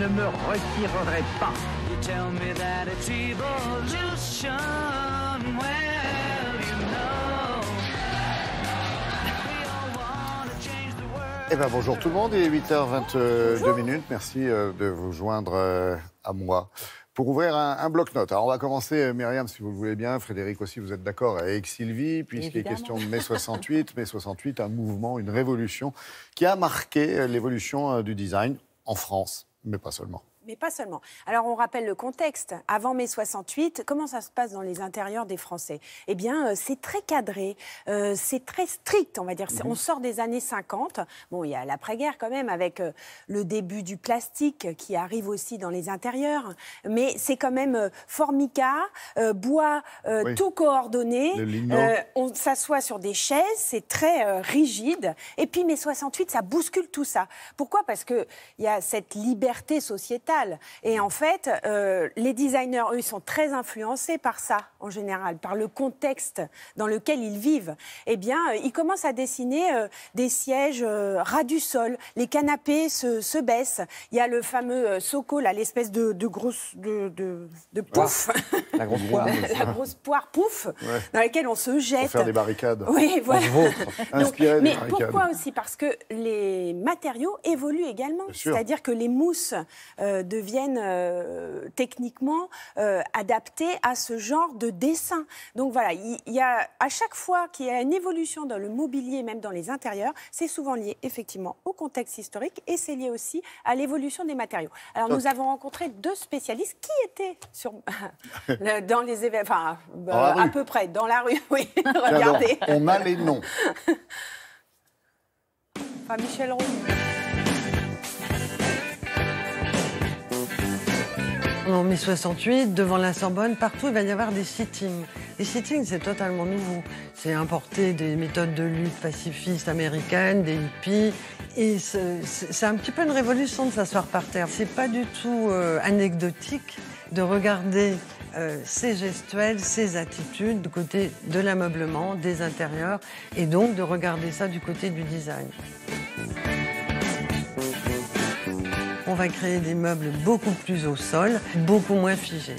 ne me retirerai pas. You tell me that it's evolution. Well, you know. We all wanna change the world. Eh bien, bonjour tout le monde, il est 8h22 minutes. Merci de vous joindre à moi pour ouvrir un bloc-notes. Alors, on va commencer, Myriam, si vous le voulez bien. Frédéric aussi, vous êtes d'accord avec Sylvie, puisqu'il est question de mai 68. Mai 68, un mouvement, une révolution qui a marqué l'évolution du design en France, mais pas seulement. Mais pas seulement. Alors, on rappelle le contexte. Avant mai 68, comment ça se passe dans les intérieurs des Français? Eh bien, c'est très cadré, c'est très strict, on va dire. On sort des années 50. Bon, il y a l'après-guerre quand même, avec le début du plastique qui arrive aussi dans les intérieurs. Mais c'est quand même formica, bois, tout coordonné. On s'assoit sur des chaises, c'est très rigide. Et puis, mai 68, ça bouscule tout ça. Pourquoi? Parce qu'il y a cette liberté sociétale. Et en fait, les designers, eux, ils sont très influencés par ça, en général, par le contexte dans lequel ils vivent. Eh bien, ils commencent à dessiner des sièges ras du sol. Les canapés se baissent. Il y a le fameux soco, là, l'espèce de grosse de pouf. La grosse poire. La grosse poire pouf, dans laquelle on se jette. Pour faire des barricades. Oui, voilà. Inspiré des mais barricades. pourquoi aussi? Parce que les matériaux évoluent également. C'est-à-dire que les mousses deviennent techniquement adaptées à ce genre de dessin. Donc voilà, il y a à chaque fois qu'il y a une évolution dans le mobilier, même dans les intérieurs, c'est souvent lié effectivement au contexte historique et c'est lié aussi à l'évolution des matériaux. Alors nous avons rencontré deux spécialistes qui étaient dans les événements, enfin à peu près dans la rue, oui, regardez. Alors, on a les noms. Enfin, Michel Roux. En mai 68, devant la Sorbonne, partout, il va y avoir des sittings. Les sittings, c'est totalement nouveau. C'est importer des méthodes de lutte pacifistes américaines, des hippies. Et c'est un petit peu une révolution de s'asseoir par terre. C'est pas du tout anecdotique de regarder ces gestuels, ces attitudes du côté de l'ameublement, des intérieurs, et donc de regarder ça du côté du design. On va créer des meubles beaucoup plus au sol, beaucoup moins figés.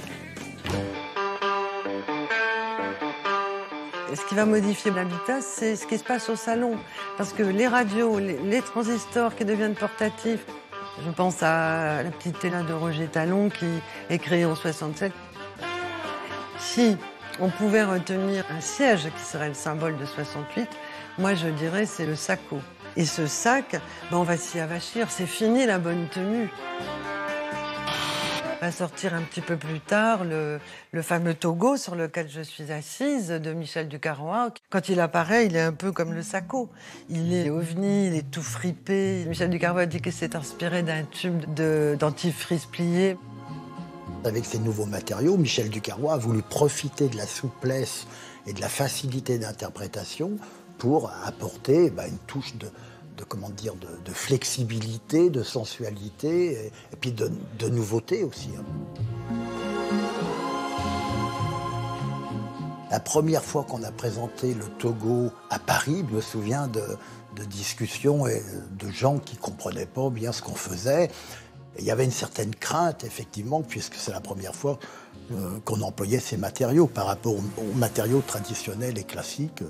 Et ce qui va modifier l'habitat, c'est ce qui se passe au salon. Parce que les radios, les transistors qui deviennent portatifs, je pense à la petite télé de Roger Talon qui est créée en 67. Si on pouvait retenir un siège qui serait le symbole de 68, moi je dirais c'est le sacco. Et ce sac, on va s'y avachir, c'est fini la bonne tenue. On va sortir un petit peu plus tard le fameux togo sur lequel je suis assise de Michel Ducarrois. Quand il apparaît, il est un peu comme le sacco. Il est ovni, il est tout fripé. Michel Ducarrois dit qu'il s'est inspiré d'un tube dentifrice plié. Avec ces nouveaux matériaux, Michel Ducarrois a voulu profiter de la souplesse et de la facilité d'interprétation pour apporter une touche de flexibilité, de sensualité et puis de nouveauté aussi. La première fois qu'on a présenté le Togo à Paris, je me souviens de discussions et de gens qui ne comprenaient pas bien ce qu'on faisait. Et il y avait une certaine crainte, effectivement, puisque c'est la première fois qu'on employait ces matériaux par rapport aux matériaux traditionnels et classiques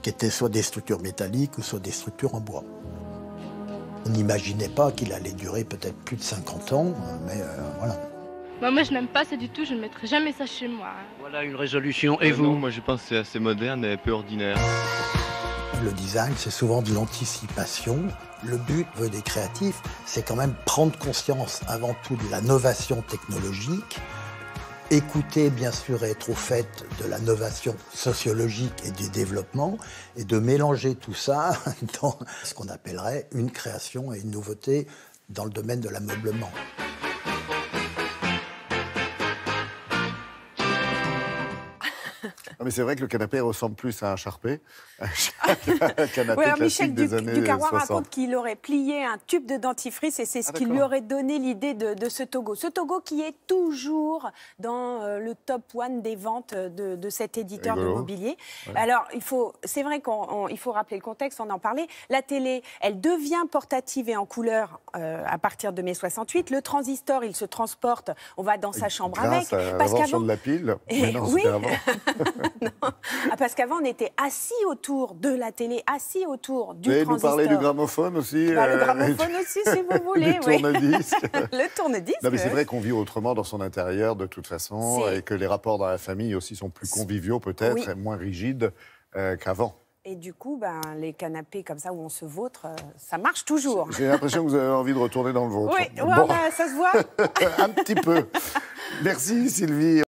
qui étaient soit des structures métalliques ou soit des structures en bois. On n'imaginait pas qu'il allait durer peut-être plus de 50 ans, mais voilà. Moi, je n'aime pas ça du tout, je ne mettrai jamais ça chez moi. Voilà une résolution. Et vous? Non, moi je pense que c'est assez moderne et peu ordinaire. Le design, c'est souvent de l'anticipation. Le but des créatifs, c'est quand même prendre conscience avant tout de la novation technologique, écouter bien sûr et être au fait de la novation sociologique et du développement, et de mélanger tout ça dans ce qu'on appellerait une création et une nouveauté dans le domaine de l'ameublement. Non, mais c'est vrai que le canapé ressemble plus à un charpé. Un canapé Ouais, classique Michel des années Ducarrois 60. raconte qu'il aurait plié un tube de dentifrice et c'est ce qui lui aurait donné l'idée de ce Togo. Ce Togo qui est toujours dans le top 1 des ventes de cet éditeur de mobilier. Ouais. Alors, c'est vrai qu'il faut rappeler le contexte, on en parlait. La télé, elle devient portative et en couleur à partir de mai 68. Le transistor, il se transporte, on va dans sa chambre grâce avec. À l'invention de la pile. Mais non, oui, avant. non. Parce qu'avant, on était assis autour de la télé, assis autour du transistor. Vous parlez du gramophone aussi. Le gramophone aussi, si vous voulez. Du tourne-disque. Le tourne-disque. Non, mais c'est vrai qu'on vit autrement dans son intérieur, de toute façon, et que les rapports dans la famille aussi sont plus conviviaux, peut-être, et moins rigides qu'avant. Et du coup, les canapés comme ça où on se vautre, ça marche toujours. J'ai l'impression que vous avez envie de retourner dans le vôtre. Oui, bon. Ça se voit. Un petit peu. Merci Sylvie.